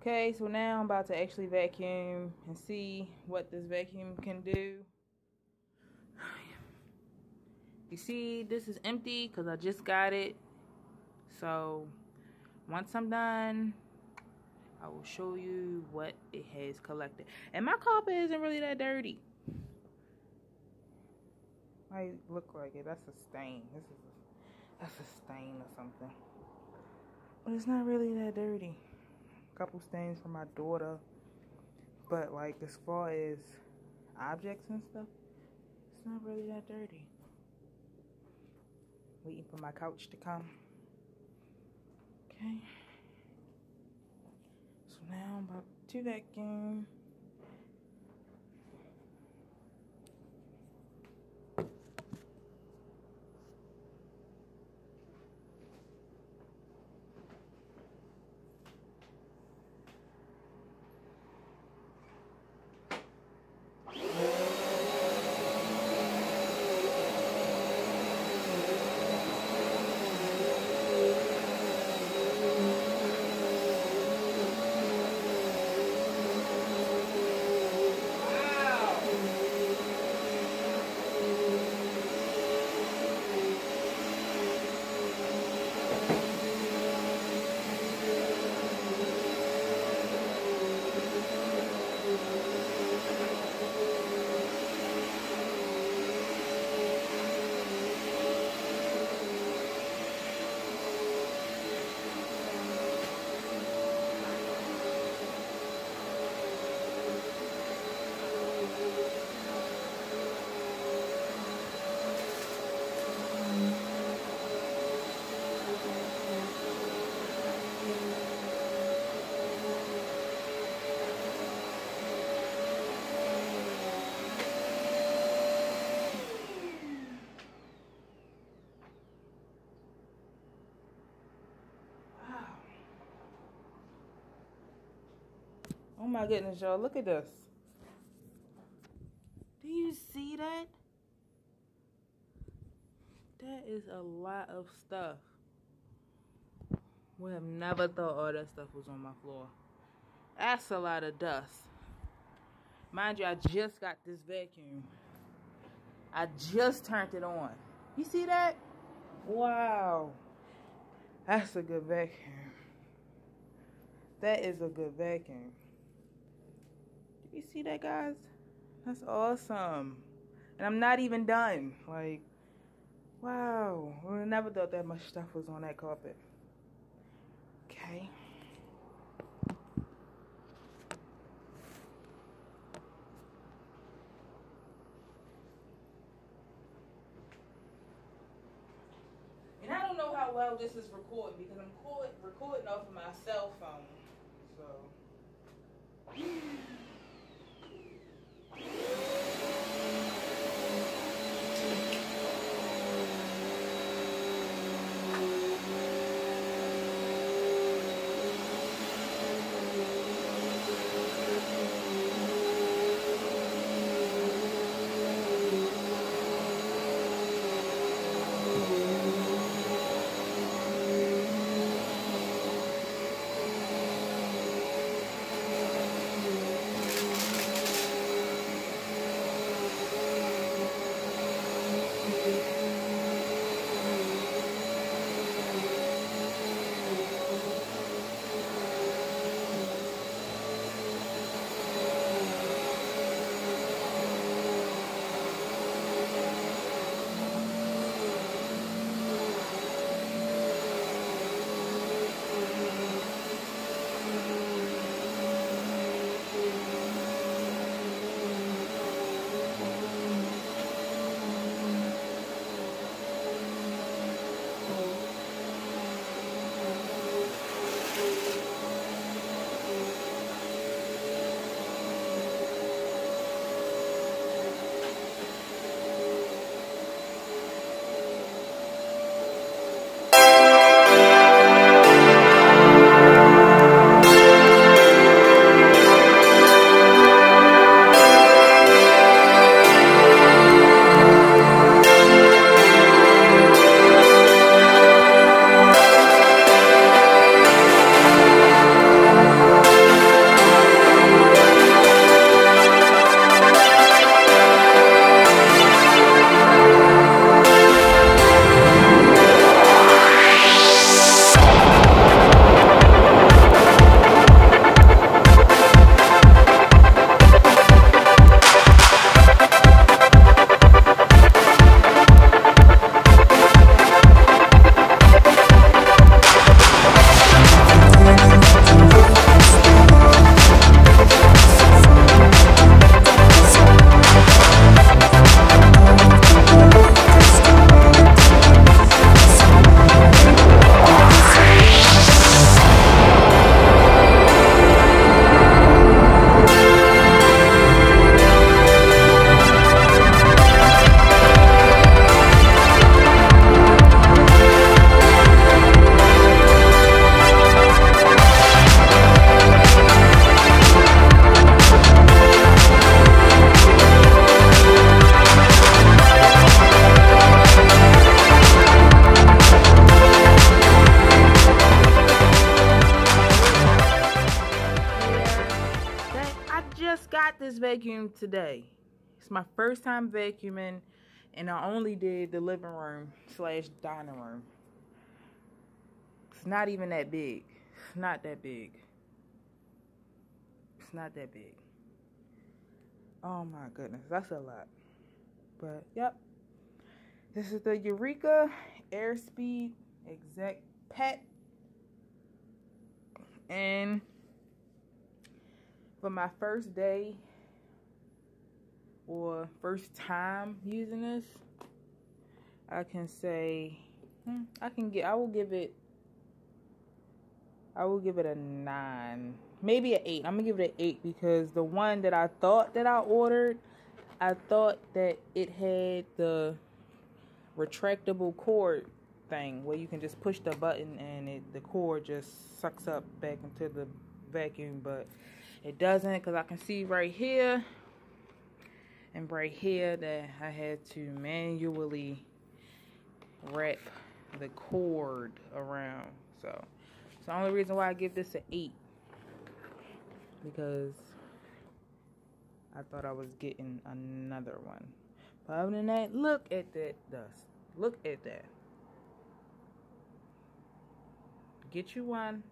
Okay, so now I'm about to actually vacuum and see what this vacuum can do. You see, this is empty because I just got it. So once I'm done, I will show you what it has collected. And my carpet isn't really that dirty. Might look like it. That's a stain. That's a stain or something. But it's not really that dirty. A couple stains from my daughter. But like as far as objects and stuff, it's not really that dirty. Waiting for my couch to come. Okay. So now I'm about to vacuum. Oh my goodness, y'all, look at this. Do you see that? That is a lot of stuff. Would have never thought all that stuff was on my floor. That's a lot of dust. Mind you, I just got this vacuum. I just turned it on. You see that? Wow. That's a good vacuum. That is a good vacuum. Do you see that, guys? That's awesome. And I'm not even done. Like, wow. I never thought that much stuff was on that carpet. Okay. And I don't know how well this is recording because I'm recording off of my cell phone. So. just vacuumed today. It's my first time vacuuming, and I only did the living room / dining room. It's not even that big. It's not that big. It's not that big. Oh my goodness, that's a lot. But yep, this is the Eureka airspeed exact pet, and for my first day or first time using this, I can say I will give it a 9, maybe an 8. I'm gonna give it an 8 because the one that I thought that I ordered, I thought that it had the retractable cord thing where you can just push the button and the cord just sucks up back into the vacuum, but it doesn't, because I can see right here and right here that I had to manually wrap the cord around. So it's the only reason why I give this an 8, because I thought I was getting another one. But other than that, look at that dust. Look at that. Get you one.